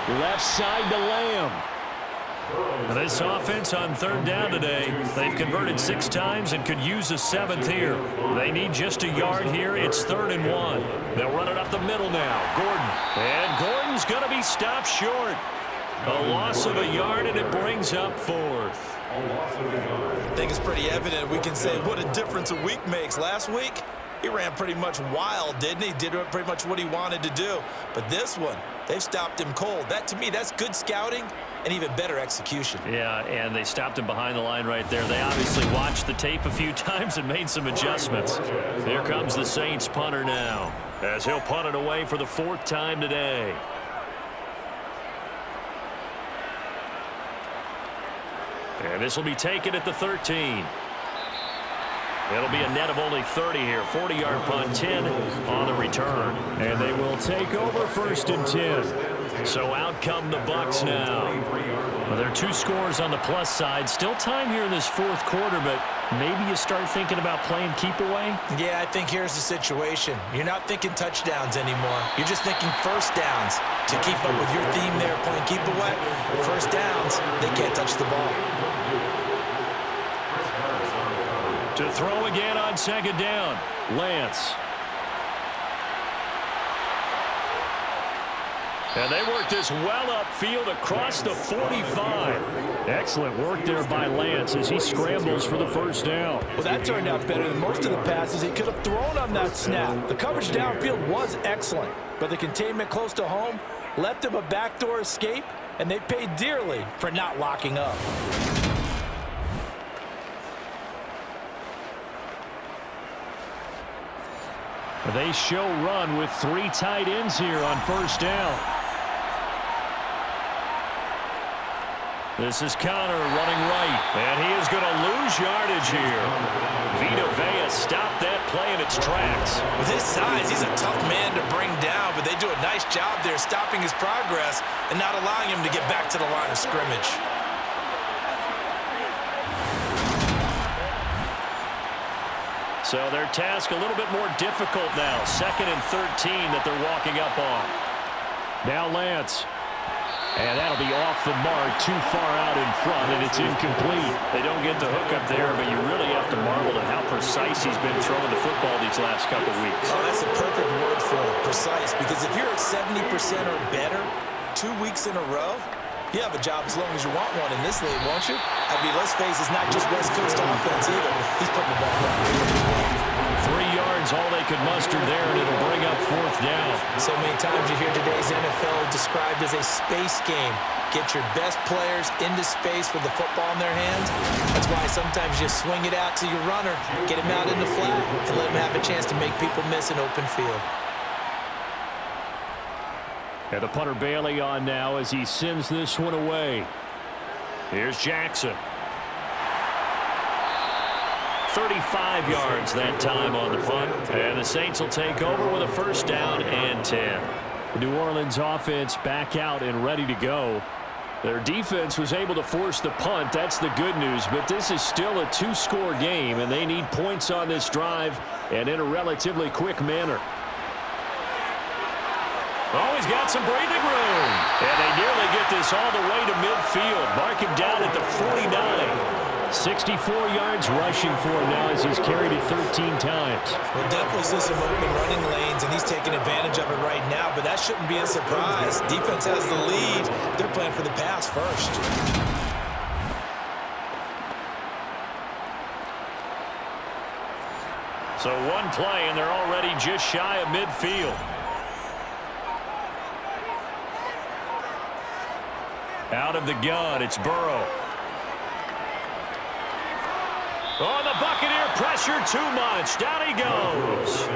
line. Left side to Lamb. This offense on third down today, they've converted 6 times and could use a 7th here. They need just a yard here. It's 3rd and 1. They'll run it up the middle now. Gordon. And Gordon's going to be stopped short. A loss of a yard, and it brings up 4th. I think it's pretty evident. We can say what a difference a week makes. Last week, he ran pretty much wild, didn't he? Did pretty much what he wanted to do. But this one, they've stopped him cold. That, to me, that's good scouting and even better execution. Yeah, and they stopped him behind the line right there. They obviously watched the tape a few times and made some adjustments. Here comes the Saints punter now, as he'll punt it away for the 4th time today. And this will be taken at the 13. It'll be a net of only 30 here. 40-yard punt, 10 on the return. And they will take over 1st and 10. So out come the Bucs now. Well, there are 2 scores on the plus side. Still time here in this 4th quarter, but maybe you start thinking about playing keep away? Yeah, I think here's the situation. You're not thinking touchdowns anymore. You're just thinking first downs. To keep up with your theme there, playing keep away, first downs, they can't touch the ball. To throw again on 2nd down, Lance. And they work this well upfield across the 45. Excellent work there by Lance as he scrambles for the 1st down. Well, that turned out better than most of the passes he could have thrown on that snap. The coverage downfield was excellent, but the containment close to home left him a backdoor escape, and they paid dearly for not locking up. They show run with 3 tight ends here on 1st down. This is Connor running right, and he is going to lose yardage here. Vita Vea stopped that play in its tracks. With his size, he's a tough man to bring down, but they do a nice job there stopping his progress and not allowing him to get back to the line of scrimmage. So their task a little bit more difficult now. 2nd and 13 that they're walking up on. Now Lance. And that'll be off the mark, too far out in front, and it's incomplete. They don't get the hook up there, but you really have to marvel at how precise he's been throwing the football these last couple weeks. Oh, that's a perfect word for it, precise, because if you're at 70% or better 2 weeks in a row, you have a job as long as you want one in this league, won't you? I mean, let's face it, it's not just West Coast offense either. He's putting the ball down the field as well. 3 yards, all they could muster there, and it'll bring up 4th down. So many times you hear today's NFL described as a space game. Get your best players into space with the football in their hands. That's why sometimes you swing it out to your runner, get him out in the flat, and let him have a chance to make people miss an open field. And the punter Bailey on now as he sends this one away. Here's Jackson. 35 yards that time on the punt. And the Saints will take over with a 1st down and 10. The New Orleans offense back out and ready to go. Their defense was able to force the punt. That's the good news. But this is still a 2-score game, and they need points on this drive and in a relatively quick manner. Oh, he's got some breathing room. And they nearly get this all the way to midfield. Mark him down at the 49. 64 yards rushing for him now as he's carried it 13 times. We'll definitely see some open running lanes, and he's taking advantage of it right now, but that shouldn't be a surprise. Defense has the lead. They're playing for the pass first. So 1 play, and they're already just shy of midfield. Out of the gun, it's Burrow. Oh, the Buccaneer pressure too much. Down he goes.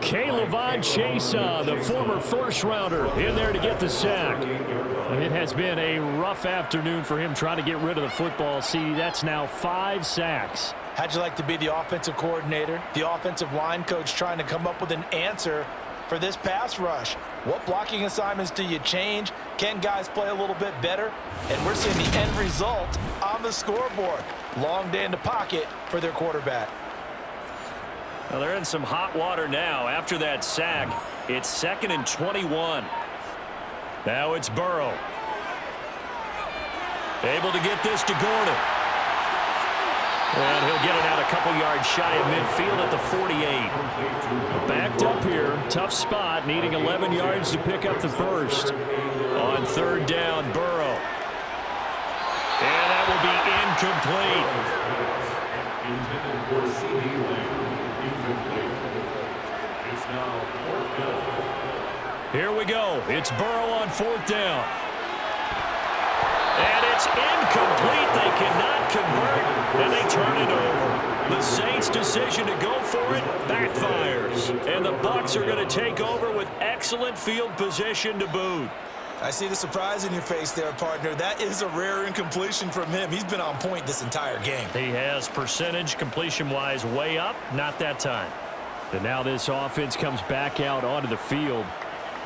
K'Lavon Chaisson, the former 1st-rounder, in there to get the sack. It has been a rough afternoon for him trying to get rid of the football. See, that's now 5 sacks. How'd you like to be the offensive coordinator, the offensive line coach trying to come up with an answer for this pass rush? What blocking assignments do you change? Can guys play a little bit better? And we're seeing the end result on the scoreboard. Long day in the pocket for their quarterback. Well, they're in some hot water now. After that sack, it's 2nd and 21. Now it's Burrow. Able to get this to Gordon. And he'll get it out a couple yards shy of midfield at the 48. Backed up here. Tough spot. Needing 11 yards to pick up the first. On 3rd down, Burrow. And that will be incomplete. Intended for CD Lamb. Incomplete. It's now 4th down. Here we go. It's Burrow on 4th down. And it's incomplete. They cannot convert, and they turn it over. The Saints' decision to go for it backfires. And the Bucs are going to take over with excellent field position to boot. I see the surprise in your face there, partner. That is a rare incompletion from him. He's been on point this entire game. He has percentage completion-wise way up, not that time. And now this offense comes back out onto the field.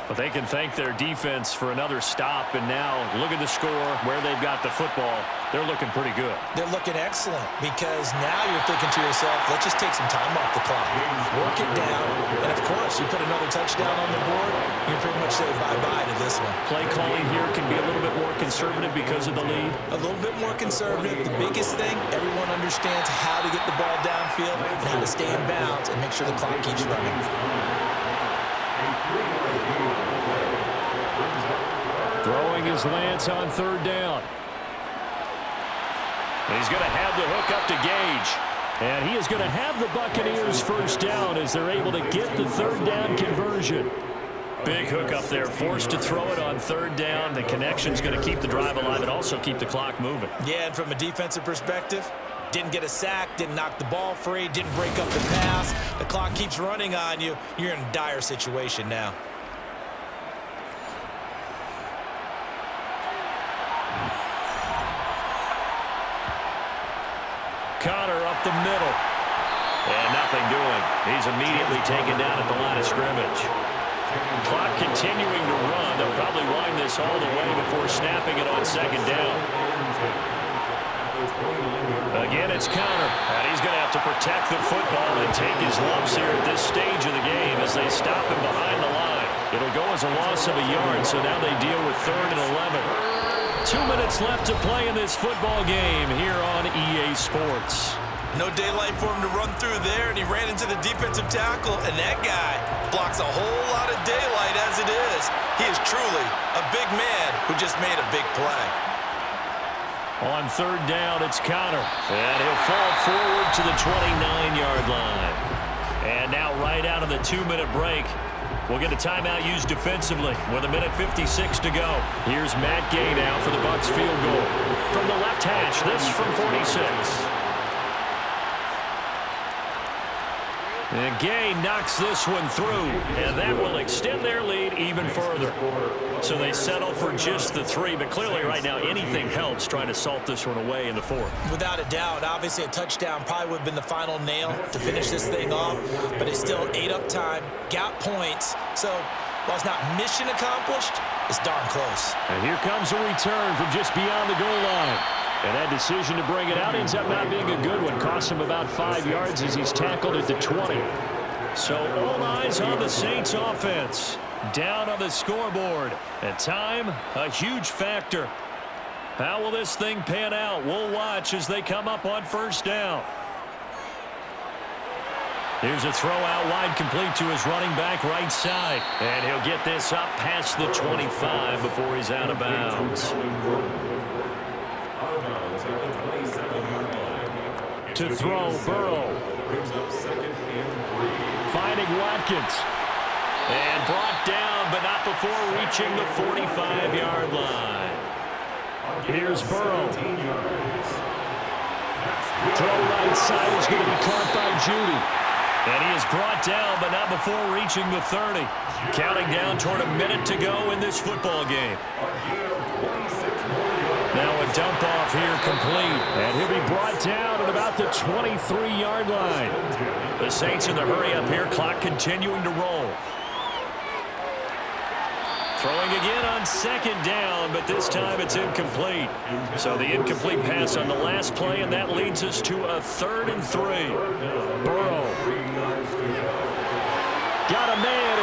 But they can thank their defense for another stop. And now look at the score, where they've got the football. They're looking pretty good. They're looking excellent because now you're thinking to yourself, let's just take some time off the clock. Work it down. And, of course, you put another touchdown on the board, you can pretty much say bye-bye to this one. Play calling here can be a little bit more conservative because of the lead. A little bit more conservative. The biggest thing, everyone understands how to get the ball downfield and how to stay in bounds and make sure the clock keeps running. Throwing his Lance on 3rd down. He's going to have the hook up to Gage. And he is going to have the Buccaneers first down as they're able to get the 3rd down conversion. Big hook up there, forced to throw it on 3rd down. The connection's going to keep the drive alive and also keep the clock moving. Yeah, and from a defensive perspective, didn't get a sack, didn't knock the ball free, didn't break up the pass. The clock keeps running on you. You're in a dire situation now. Connor up the middle. And nothing doing. He's immediately taken down at the line of scrimmage. Clock continuing to run. They'll probably wind this all the way before snapping it on 2nd down. Again, it's Connor. And he's going to have to protect the football and take his lumps here at this stage of the game as they stop him behind the line. It'll go as a loss of a yard, so now they deal with 3rd and 11. 2 minutes left to play in this football game here on EA Sports. No daylight for him to run through there, and he ran into the defensive tackle, and that guy blocks a whole lot of daylight as it is. He is truly a big man who just made a big play. On 3rd down, it's Connor, and he'll fall forward to the 29-yard line. And now right out of the 2-minute break, we'll get a timeout used defensively with 1:56 to go. Here's Matt Gay now for the Bucs field goal. From the left hash, this from 46. And Gay knocks this one through, and that will extend their lead even further. So they settle for just the 3, but clearly right now anything helps trying to salt this one away in the 4th. Without a doubt, obviously a touchdown probably would have been the final nail to finish this thing off, but it's still ate up time, got points, so while it's not mission accomplished, it's darn close. And here comes a return from just beyond the goal line. And that decision to bring it out ends up not being a good one. Cost him about 5 yards as he's tackled at the 20. So all eyes on the Saints offense. Down on the scoreboard. At time, a huge factor. How will this thing pan out? We'll watch as they come up on 1st down. Here's a throw out wide, complete to his running back right side. And he'll get this up past the 25 before he's out of bounds. To throw, Burrow. Finding Watkins. And brought down, but not before reaching the 45-yard line. Here's Burrow. Throw right side is going to be caught by Judy. And he is brought down, but not before reaching the 30. Counting down toward a minute to go in this football game. Now a dump off here complete. And he'll be brought down at about the 23-yard line. The Saints in the hurry up here. Clock continuing to roll. Throwing again on 2nd down, but this time it's incomplete. So the incomplete pass on the last play, and that leads us to a 3rd and 3. Burrow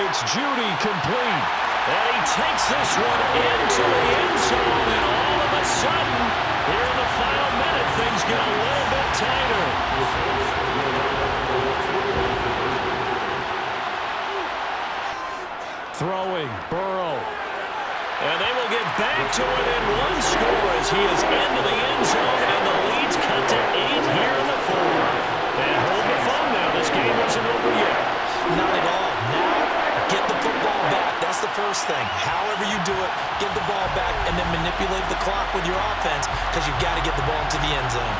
It's Judy complete. And he takes this one into the end zone. And all of a sudden, here in the final minute, things get a little bit tighter. Throwing, Burrow. And they will get back to it in one score as he is into the end zone, and the lead's cut to 8 here in the fourth. And hold the phone now. This game isn't over yet. Not at all. Now, get the football back. That's the first thing. However you do it, get the ball back and then manipulate the clock with your offense because you've got to get the ball into the end zone.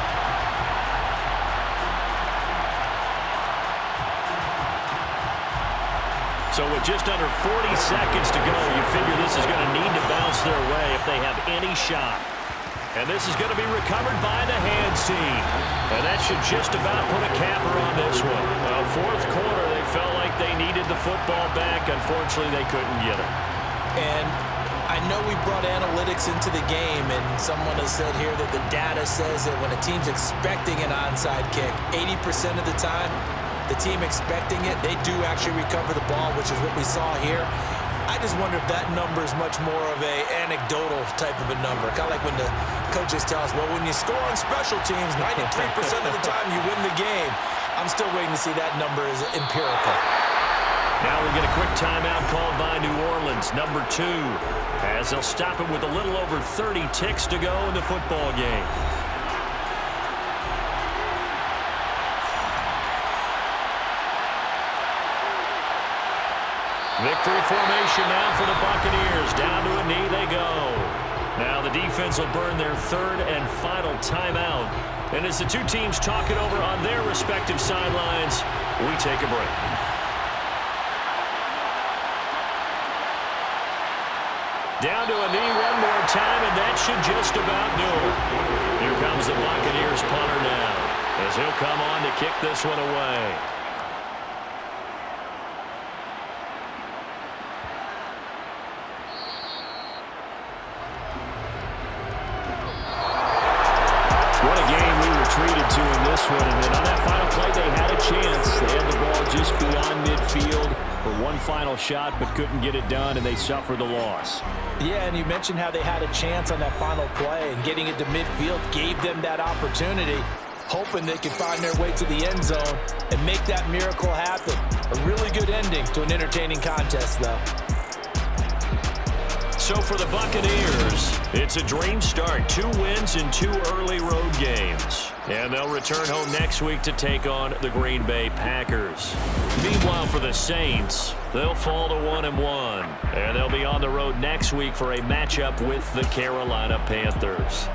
So with just under 40 seconds to go, you figure this is going to need to bounce their way if they have any shot. And this is going to be recovered by the hands team. And that should just about put a capper on this one. Well, fourth quarter, they felt like they needed the football back. Unfortunately, they couldn't get it. And I know we brought analytics into the game, and someone has said here that the data says that when a team's expecting an onside kick, 80% of the time, the team expecting it, they do actually recover the ball, which is what we saw here. I just wonder if that number is much more of a anecdotal type of a number. Kind of like when the coaches tell us, well, when you score on special teams, 93% of the time you win the game. I'm still waiting to see that number is empirical. Now we get a quick timeout called by New Orleans, number 2, as they'll stop it with a little over 30 ticks to go in the football game. Victory formation now for the Buccaneers. Down to a knee they go. Now the defense will burn their third and final timeout. And as the two teams talk it over on their respective sidelines, we take a break. Down to a knee one more time, and that should just about do it. Here comes the Buccaneers punter now, as he'll come on to kick this one away. What a game we were treated to in this one. And on that final play, they had a chance. They had the ball just beyond midfield for one final shot, but couldn't get it done, and they suffered the loss. Yeah, and you mentioned how they had a chance on that final play, and getting it to midfield gave them that opportunity, hoping they could find their way to the end zone and make that miracle happen. A really good ending to an entertaining contest, though. So for the Buccaneers, it's a dream start. 2 wins in 2 early road games. And they'll return home next week to take on the Green Bay Packers. Meanwhile, for the Saints, they'll fall to 1-1. And they'll be on the road next week for a matchup with the Carolina Panthers.